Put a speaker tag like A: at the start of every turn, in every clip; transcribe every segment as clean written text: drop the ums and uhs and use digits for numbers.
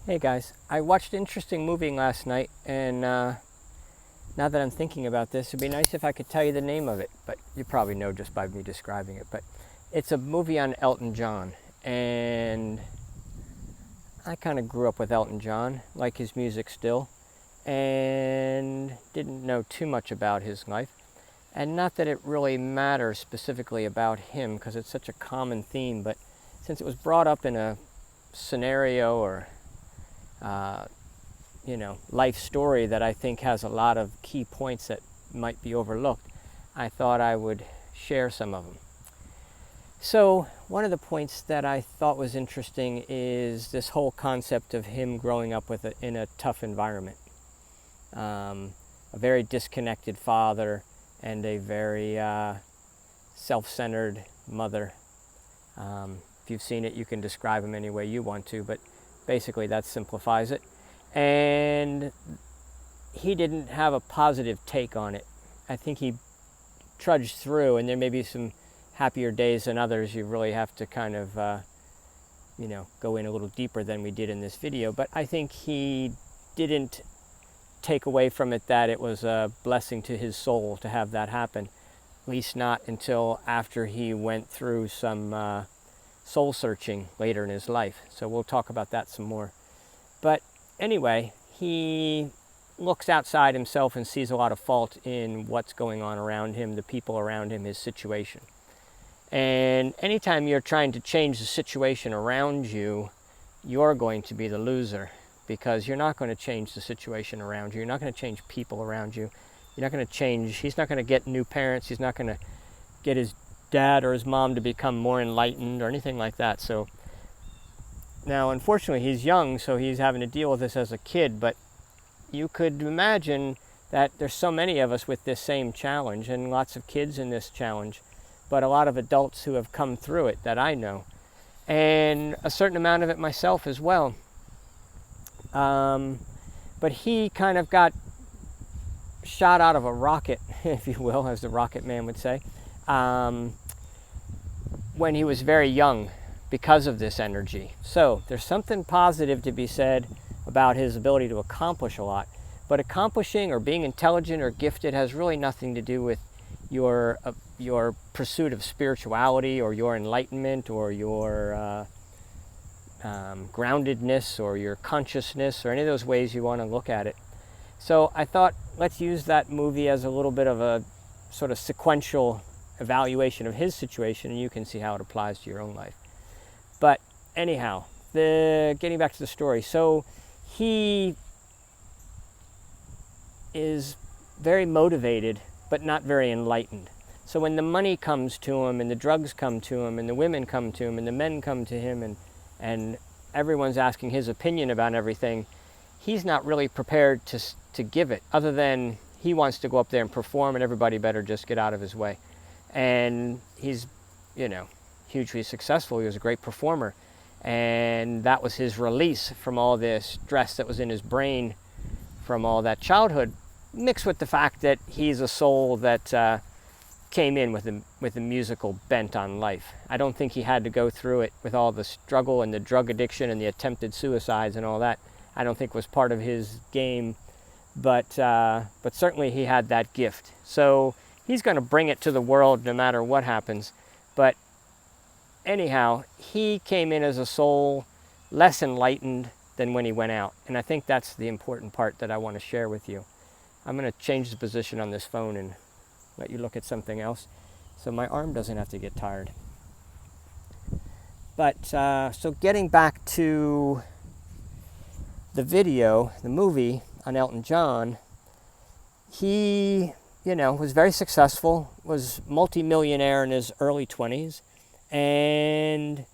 A: Hey guys, I watched an interesting movie last night, and now that I'm thinking about this, it'd be nice if I could tell you the name of it, but you probably know just by me describing it. But it's a movie on Elton John, and I kind of grew up with Elton John, like his music still, and didn't know too much about his life. And not that it really matters specifically about him, because it's such a common theme, but since it was brought up in a scenario or uh, life story that I think has a lot of key points that might be overlooked, I thought I would share some of them. So one of the points that I thought was interesting is this whole concept of him growing up in a tough environment. A very disconnected father and a very self-centered mother. If you've seen it, you can describe him any way you want to, but basically that simplifies it. And he didn't have a positive take on it. I think he trudged through, and there may be some happier days than others. You really have to kind of, go in a little deeper than we did in this video. But I think he didn't take away from it that it was a blessing to his soul to have that happen. At least not until after he went through some soul searching later in his life. So we'll talk about that some more. But anyway, he looks outside himself and sees a lot of fault in what's going on around him, the people around him, his situation. And anytime you're trying to change the situation around you, you're going to be the loser, because you're not going to change the situation around you. You're not going to change people around you. You're not going to change. He's not going to get new parents. He's not going to get his dad or his mom to become more enlightened or anything like that. So now, unfortunately, he's young, so he's having to deal with this as a kid, but you could imagine that there's so many of us with this same challenge, and lots of kids in this challenge, but a lot of adults who have come through it that I know, and a certain amount of it myself as well. But he kind of got shot out of a rocket, if you will, as the Rocket Man would say, when he was very young, because of this energy. So there's something positive to be said about his ability to accomplish a lot. But accomplishing or being intelligent or gifted has really nothing to do with your pursuit of spirituality or your enlightenment or your groundedness or your consciousness or any of those ways you want to look at it. So I thought, let's use that movie as a little bit of a sort of sequential evaluation of his situation, and you can see how it applies to your own life. But anyhow, getting back to the story. So he is very motivated, but not very enlightened. So when the money comes to him, and the drugs come to him, and the women come to him, and the men come to him, and everyone's asking his opinion about everything, he's not really prepared to give it, other than he wants to go up there and perform, and everybody better just get out of his way. And he's, hugely successful. He was a great performer, and that was his release from all this stress that was in his brain from all that childhood, mixed with the fact that he's a soul that came in with a musical bent on life. I don't think he had to go through it with all the struggle and the drug addiction and the attempted suicides and all that. I don't think was part of his game, but certainly he had that gift. So he's going to bring it to the world no matter what happens. But anyhow, he came in as a soul less enlightened than when he went out. And I think that's the important part that I want to share with you. I'm going to change the position on this phone and let you look at something else so my arm doesn't have to get tired. But so getting back to the video, the movie on Elton John, he, was very successful, was multimillionaire in his early 20s, and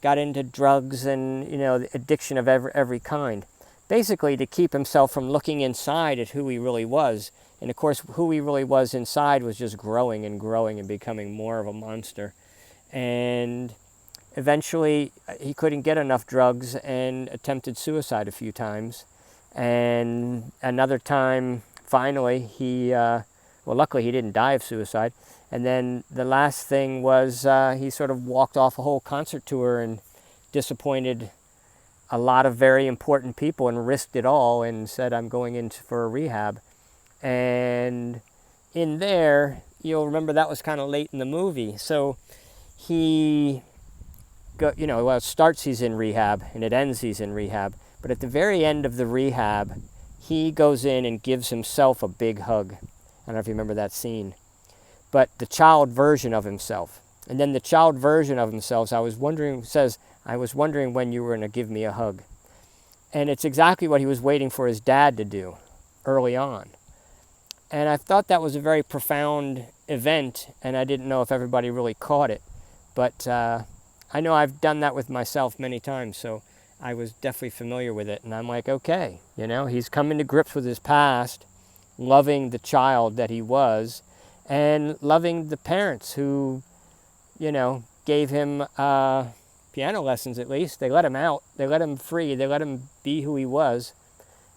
A: got into drugs and, the addiction of every kind, basically to keep himself from looking inside at who he really was. And of course, who he really was inside was just growing and growing and becoming more of a monster. And eventually, he couldn't get enough drugs and attempted suicide a few times. And another time, finally, luckily he didn't die of suicide. And then the last thing was he sort of walked off a whole concert tour and disappointed a lot of very important people and risked it all and said, I'm going in for a rehab. And in there, you'll remember that was kind of late in the movie. So he, it starts he's in rehab and it ends he's in rehab. But at the very end of the rehab, he goes in and gives himself a big hug. I don't know if you remember that scene. But the child version of himself. And then the child version of himself says, I was wondering when you were going to give me a hug. And it's exactly what he was waiting for his dad to do early on. And I thought that was a very profound event, and I didn't know if everybody really caught it. But I know I've done that with myself many times, so I was definitely familiar with it. And I'm like, okay, he's coming to grips with his past, loving the child that he was, and loving the parents who, gave him piano lessons at least. They let him out. They let him free. They let him be who he was.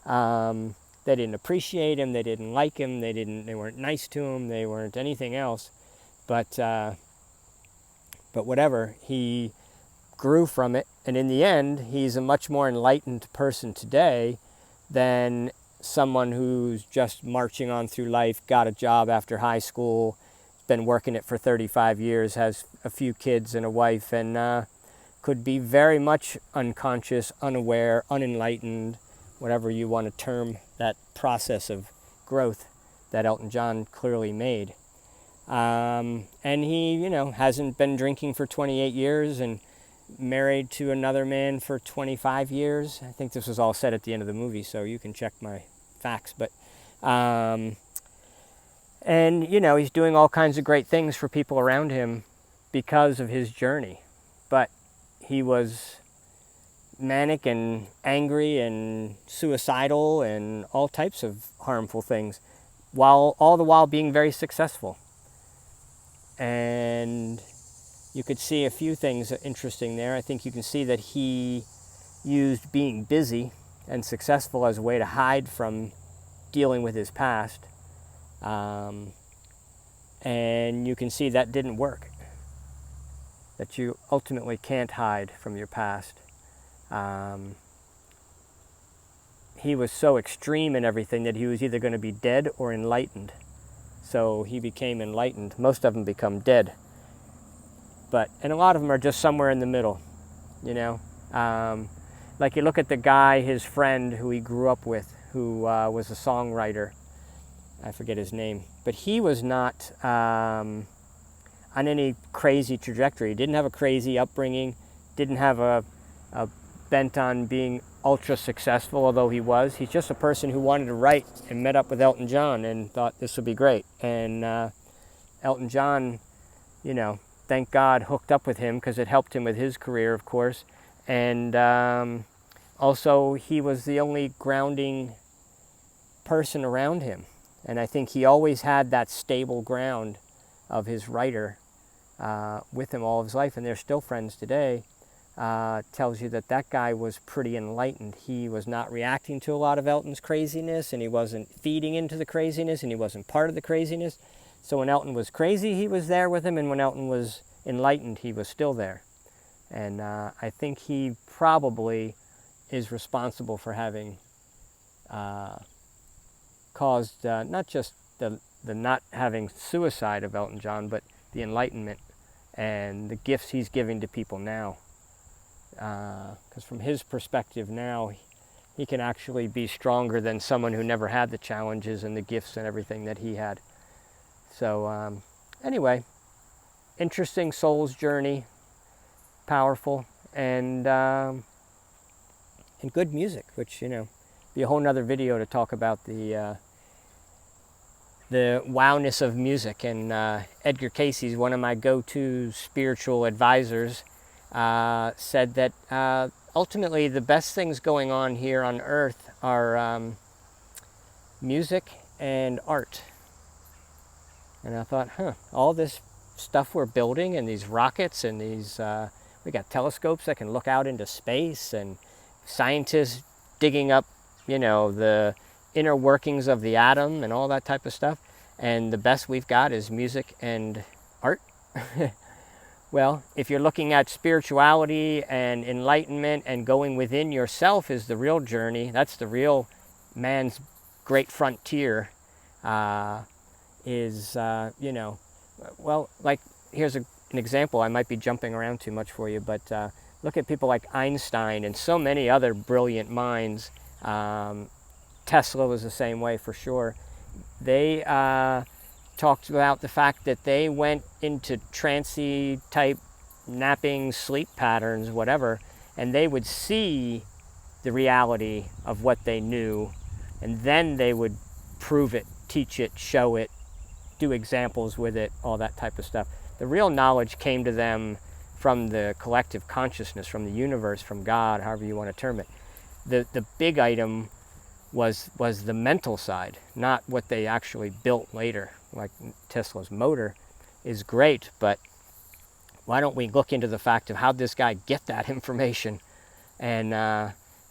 A: They didn't appreciate him. They didn't like him. They weren't nice to him. They weren't anything else. But whatever, he grew from it. And in the end, he's a much more enlightened person today than someone who's just marching on through life, got a job after high school, been working it for 35 years, has a few kids and a wife, and could be very much unconscious, unaware, unenlightened, whatever you want to term that process of growth that Elton John clearly made. And he, hasn't been drinking for 28 years and married to another man for 25 years. I think this was all said at the end of the movie, so you can check my facts. But, and, he's doing all kinds of great things for people around him because of his journey. But he was manic and angry and suicidal and all types of harmful things, all the while being very successful. And you could see a few things interesting there. I think you can see that he used being busy and successful as a way to hide from dealing with his past. And you can see that didn't work. That you ultimately can't hide from your past. He was so extreme in everything that he was either going to be dead or enlightened. So he became enlightened. Most of them become dead. And a lot of them are just somewhere in the middle, Like you look at the guy, his friend who he grew up with, who was a songwriter. I forget his name. But he was not on any crazy trajectory. He didn't have a crazy upbringing, didn't have a bent on being ultra successful, although he was. He's just a person who wanted to write and met up with Elton John and thought this would be great. And Elton John, thank God, hooked up with him because it helped him with his career, of course. And also, he was the only grounding person around him. And I think he always had that stable ground of his writer with him all of his life. And they're still friends today. Tells you that guy was pretty enlightened. He was not reacting to a lot of Elton's craziness, and he wasn't feeding into the craziness, and he wasn't part of the craziness. So when Elton was crazy, he was there with him, and when Elton was enlightened, he was still there. And I think he probably is responsible for having caused not just the not having suicide of Elton John, but the enlightenment and the gifts he's giving to people now. Because from his perspective now, he can actually be stronger than someone who never had the challenges and the gifts and everything that he had. So anyway, interesting soul's journey, powerful, and good music, which, be a whole nother video to talk about the wowness of music. And Edgar Cayce's one of my go-to spiritual advisors. Said that ultimately the best things going on here on Earth are music and art. And I thought, all this stuff we're building and these rockets and these, we got telescopes that can look out into space and scientists digging up, the inner workings of the atom and all that type of stuff. And the best we've got is music and art. Well, if you're looking at spirituality and enlightenment and going within yourself is the real journey, that's the real man's great frontier, you know, well, like, here's an example. I might be jumping around too much for you, but look at people like Einstein and so many other brilliant minds. Tesla was the same way for sure. They talked about the fact that they went into trancey type napping sleep patterns, whatever, and they would see the reality of what they knew, and then they would prove it, teach it, show it, do examples with it, all that type of stuff. The real knowledge came to them from the collective consciousness, from the universe, from God, however you want to term it. The big item was the mental side, not what they actually built later. Like Tesla's motor is great, but why don't we look into the fact of how this guy get that information? And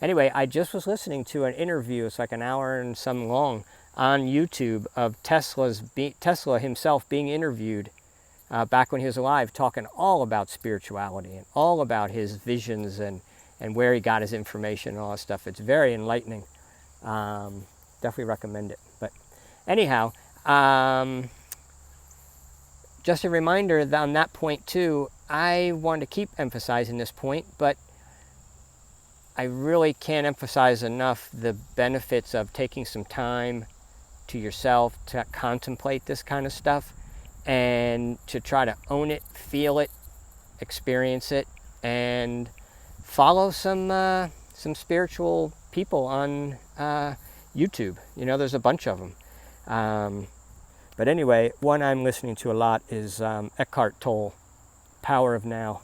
A: anyway, I just was listening to an interview, it's like an hour and some long, on YouTube of Tesla himself being interviewed back when he was alive, talking all about spirituality and all about his visions and where he got his information and all that stuff. It's very enlightening. Definitely recommend it. But anyhow, just a reminder that on that point too, I want to keep emphasizing this point, but I really can't emphasize enough the benefits of taking some time to yourself to contemplate this kind of stuff and to try to own it, feel it, experience it, and follow some spiritual people on YouTube. You know, there's a bunch of them. But anyway, one I'm listening to a lot is Eckhart Tolle, Power of Now.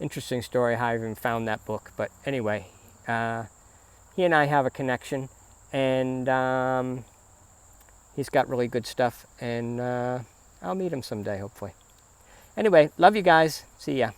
A: Interesting story how I even found that book. But anyway, he and I have a connection, and he's got really good stuff, and I'll meet him someday, hopefully. Anyway, love you guys. See ya.